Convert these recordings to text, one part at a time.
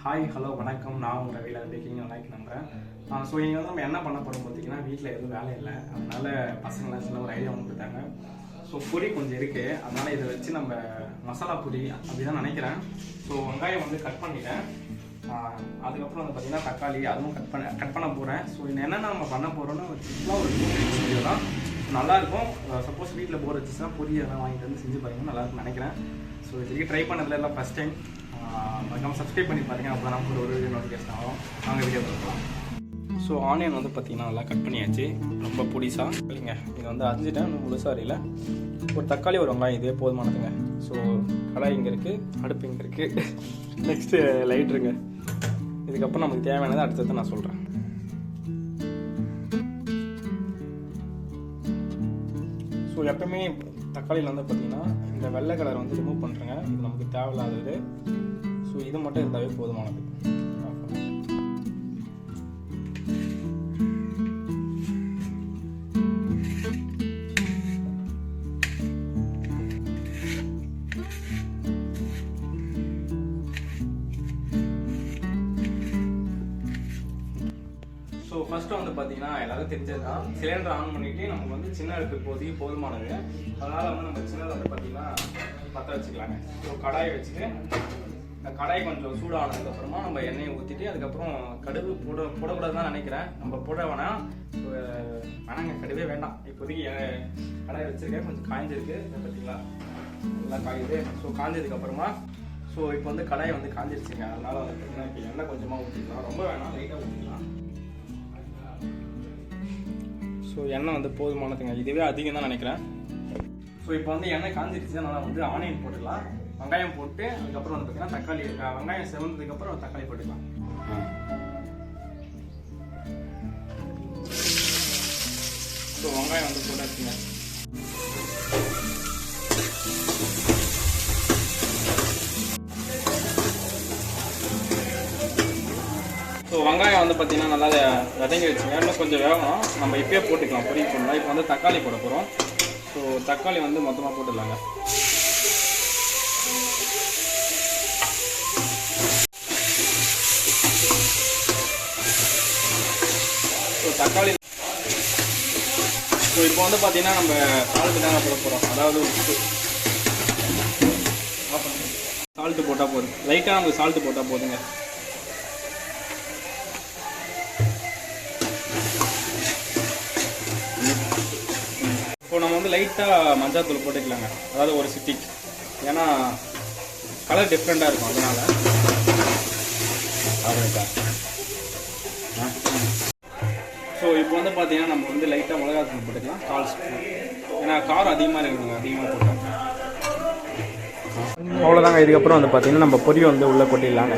Hi hello வணக்கம். நான் உங்கள் ரவியில் இருக்கீங்க லைக் நம்புகிறேன். ஸோ இங்கே வந்து நம்ம என்ன பண்ண போகிறோம் பார்த்தீங்கன்னா, வீட்டில் எதுவும் வேலை இல்லை, அதனால பசங்களாம் சின்ன ஒரு ஐடியா ஒன்று கொடுத்தாங்க. ஸோ பொரி கொஞ்சம் இருக்குது, அதனால் இதை வச்சு நம்ம மசாலா பொரி அப்படி தான் நினைக்கிறேன். ஸோ வெங்காயம் வந்து கட் பண்ணிட்டேன். அதுக்கப்புறம் வந்து பார்த்திங்கன்னா தக்காளி அதுவும் கட் பண்ண போகிறேன். ஸோ இது என்னென்ன நம்ம பண்ண போகிறோன்னு சிம்பிளாக ஒரு 2 minutes வீடியோ தான். நல்லாயிருக்கும். சப்போஸ் வீட்டில் போர் வச்சுச்சுன்னா பொரி எல்லாம் வாங்கிட்டு வந்து செஞ்சு பாருங்கன்னா நல்லாயிருக்கும்னு நினைக்கிறேன். ஸோ இதுக்கு ட்ரை பண்ணதில் எல்லாம் ஃபஸ்ட் டைம். மறக்காம சப்ஸ்கிரைப் பண்ணி பாருங்கள், அப்போ நமக்கு ஒரு நோட்டிஃபிகேஷன் ஆகும். நாங்கள் வீடியோ பார்க்கலாம். ஸோ ஆனியன் வந்து பார்த்திங்கன்னா நல்லா கட் பண்ணியாச்சு, ரொம்ப பொடிசாக இல்லைங்க. இதை வந்து அரிஞ்சிட்டேன், முழுசாக அறியல. ஒரு தக்காளி ஒரு வெங்காயம் இதே போதுமானதுங்க. ஸோ கடாய் இங்கே இருக்குது, அடுப்பு இங்கே இருக்குது, நெக்ஸ்ட்டு லைட்ருங்க. இதுக்கப்புறம் நமக்கு தேவையானதை அடுத்தது நான் சொல்கிறேன். ஸோ எப்பவுமே தக்காளியில் வந்து பார்த்திங்கன்னா இந்த வெள்ளை கலர் வந்து ரிமூவ் பண்ணுறேங்க, இது நமக்கு தேவையில்லாதது. ஸோ இது மட்டும் இருந்தாவே போதுமானது. ஸோ ஃபஸ்ட்டு வந்து பார்த்தீங்கன்னா எல்லாரும் தெரிஞ்சது தான், சிலிண்டர் ஆன் பண்ணிவிட்டு நமக்கு வந்து சின்ன அடுப்பு போதுமானது. அதனால் வந்து நம்ம சின்னதை வந்து பார்த்தீங்கன்னா பற்ற வச்சுக்கலாங்க. ஸோ கடாயை வச்சுட்டு இந்த கடாய் கொஞ்சம் சூடானதுக்கப்புறமா நம்ம எண்ணெயை ஊற்றிட்டு அதுக்கப்புறம் கடுகு போடக்கூடாது தான் நினைக்கிறேன். நம்ம போட வேணாம், வேணாங்க, கடுவே வேண்டாம். இப்போதைக்கு கடாயை வச்சுருக்கேன், கொஞ்சம் காய்ஞ்சிருக்கு பார்த்தீங்களா, நல்லா காயுது. ஸோ காய்ஞ்சதுக்கப்புறமா ஸோ இப்போ வந்து கடாயை வந்து காய்ஞ்சிருச்சுங்க. அதனால் வந்து பார்த்தீங்கன்னா இப்போ எண்ணெய் கொஞ்சமாக ஊற்றிக்கலாம், ரொம்ப வேணாம், லைட்டாக ஊற்றிக்கலாம். ஸோ எண்ணெய் வந்து போதுமானதுங்க, இதுவே அதிகம் தான் நினைக்கிறேன். ஸோ இப்போ வந்து எண்ணெய் காஞ்சிருச்சு, அதனால் வந்து ஆனியன் போட்டுக்கலாம். வெங்காயம் போட்டு அதுக்கப்புறம் வந்து பார்த்தீங்கன்னா தக்காளி, வெங்காயம் செவந்ததுக்கப்புறம் தக்காளி போட்டுக்கலாம். ஸோ வெங்காயம் வந்து போட்டாச்சுங்க. ஸோ வெங்காயம் வந்து பார்த்தீங்கன்னா நல்லா வதங்கி வச்சுங்க, இன்னும் கொஞ்சம் வேகணும், நம்ம இப்போயே போட்டுக்கலாம், பொடி போடலாம். இப்போ வந்து தக்காளி போட போகிறோம். ஸோ தக்காளி வந்து மொத்தமாக போட்டுடலாங்க. ஸோ தக்காளி ஸோ இப்போ வந்து பார்த்தீங்கன்னா நம்ம சால்ட்டு தாங்க போட போகிறோம், அதாவது உப்பு. சால்ட்டு போட்டால் போதும், லைட்டாக நமக்கு சால்ட்டு போட்டால் போதுங்க. இப்போ நம்ம வந்து லைட்டாக மஞ்சாத்தூள் போட்டுக்கலாங்க, அதாவது ஒரு சிட்டி, ஏன்னா கலர் டிஃப்ரெண்ட்டாக இருக்கும் அதனால். ஸோ இப்போ வந்து பார்த்தீங்கன்னா நம்ம வந்து லைட்டாக மிளகாத்தூள் போட்டுக்கலாம், 1/4 ஸ்பூன், ஏன்னா காரம் அதிகமாக இருக்கணுங்க, அதிகமாக போட்டோம். அவ்வளோதாங்க. இதுக்கப்புறம் வந்து பார்த்தீங்கன்னா நம்ம பொரியை வந்து உள்ளே கொட்டிடலாங்க.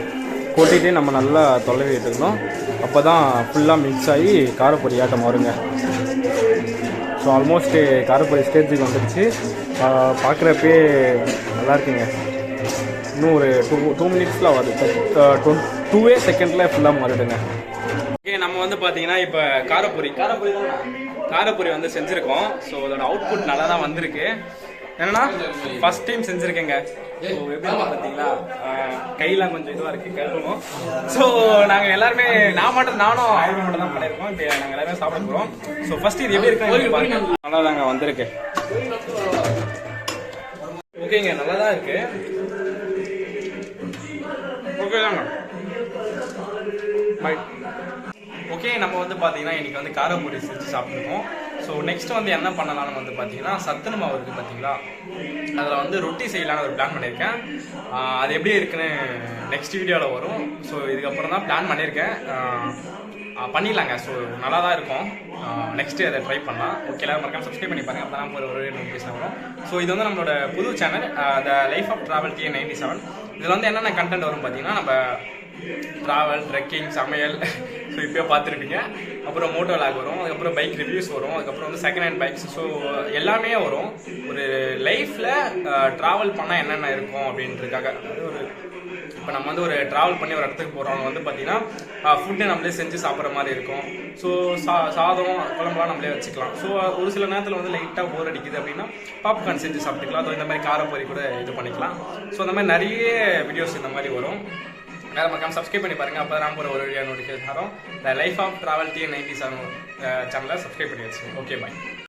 கொட்டிட்டு நம்ம நல்லா தொலைவி எடுத்துக்கணும், அப்போ தான் ஃபுல்லாக மிக்ஸ் ஆகி காரப்பொரியாட்டம் வருங்க. ஸோ ஆல்மோஸ்ட் காரப்பொரி ஸ்டேஜுக்கு வந்துடுச்சு, பார்க்குறப்பே நல்லா இருக்குங்க. இன்னும் ஒரு 2 மினிட்ஸில் வருது, 2 செகண்டில் ஃபுல்லாக மாறிடுங்க. ஓகே, நம்ம வந்து பார்த்தீங்கன்னா இப்போ காரப்பொரி வந்து செஞ்சுருக்கோம். ஸோ அதோட அவுட்புட் நல்லா தான் வந்திருக்கு. என்னன்னா ஃபர்ஸ்ட் டைம் செஞ்சுருக்கேங்க. ஸோ எப்படி பார்த்தீங்களா, கையெல்லாம் கொஞ்சம் இதுவாக இருக்குது, கருவணும். ஸோ நாங்கள் எல்லாருமே நானும் ஆயிரம் மட்டும் தான் பண்ணியிருக்கோம். இப்போ நாங்கள் எல்லாருமே சாப்பிட போகிறோம். ஸோ ஃபர்ஸ்ட் இது எப்படி இருக்கு, நல்லா தாங்க வந்திருக்கு. ஓகேங்க, நல்லா தான் இருக்கு. ஓகே தாங்க, பை. ஓகே, நம்ம வந்து பார்த்தீங்கன்னா இன்றைக்கி வந்து காரப்பொரி செஞ்சு சாப்பிட்ருக்கோம். ஸோ நெக்ஸ்ட் வந்து என்ன பண்ணலாம்னு வந்து பார்த்தீங்கன்னா சத்துணவு மாவு இருக்குது பார்த்தீங்களா, அதில் வந்து ரொட்டி செய்யலான்னு ஒரு பிளான் பண்ணியிருக்கேன். அது எப்படி இருக்குன்னு நெக்ஸ்ட் வீடியோவில் வரும். ஸோ இதுக்கப்புறம் தான் பிளான் பண்ணியிருக்கேன், பண்ணிடலாங்க. ஸோ நல்லா தான் இருக்கும், நெக்ஸ்ட்டு அதை ட்ரை பண்ணலாம். ஓகே, எல்லாரும் மறக்காம சப்ஸ்கிரைப் பண்ணி பாருங்கள், அப்போ தான் ஒரு நோட்டிஃபிகேஷன் வரும். ஸோ இது வந்து நம்மளோட புது channel, the life of travel K97. இதில் வந்து என்னென்ன கண்டென்ட் வரும் பார்த்தீங்கன்னா, நம்ம ட்ராவல், ட்ரெக்கிங், சமையல், ஸோ இப்போயே பார்த்துருப்பீங்க. அப்புறம் மோட்டோ விளாக் வரும், அதுக்கப்புறம் பைக் ரிவ்யூஸ் வரும், அதுக்கப்புறம் வந்து செகண்ட் ஹேண்ட் பைக்ஸ். ஸோ எல்லாமே வரும். ஒரு லைஃப்பில் ட்ராவல் பண்ணால் என்னென்ன இருக்கும் அப்படின்றதுக்காக, அதாவது ஒரு இப்போ நம்ம வந்து ஒரு ட்ராவல் பண்ணி ஒரு இடத்துக்கு போகிறவங்க வந்து பார்த்தீங்கன்னா ஃபுட்டு நம்மளே செஞ்சு சாப்பிட்ற மாதிரி இருக்கும். ஸோ சாதம் குழம்புலாம் நம்மளே வச்சுக்கலாம். ஸோ ஒரு சில நேரத்தில் வந்து லைட்டாக போர் அடிக்குது அப்படின்னா பாப்கார்ன் செஞ்சு சாப்பிட்டுக்கலாம். ஸோ இந்த மாதிரி காரப்பொரி கூட இது பண்ணிக்கலாம். ஸோ இந்த மாதிரி நிறைய வீடியோஸ் இந்த மாதிரி வரும். வேற மறக்காம சப்ஸ்கிரைப் பண்ணி பாருங்க. அப்போ நான் போகிற ஒரு வீடியோ நோட்டிஃபிகேஷன் வரும். லைஃப் ஆஃப் ட்ராவல் TN97 சேனலை சப்ஸ்கிரைப் பண்ணி வச்சுக்கோங்க. Okay bye.